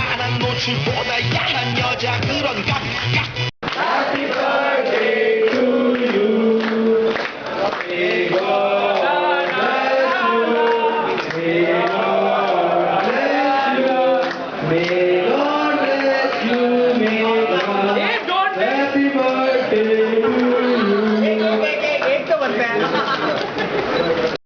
환한 노출보다 야한 여자 그런 각 Happy birthday to you. May God bless you. May God bless you. May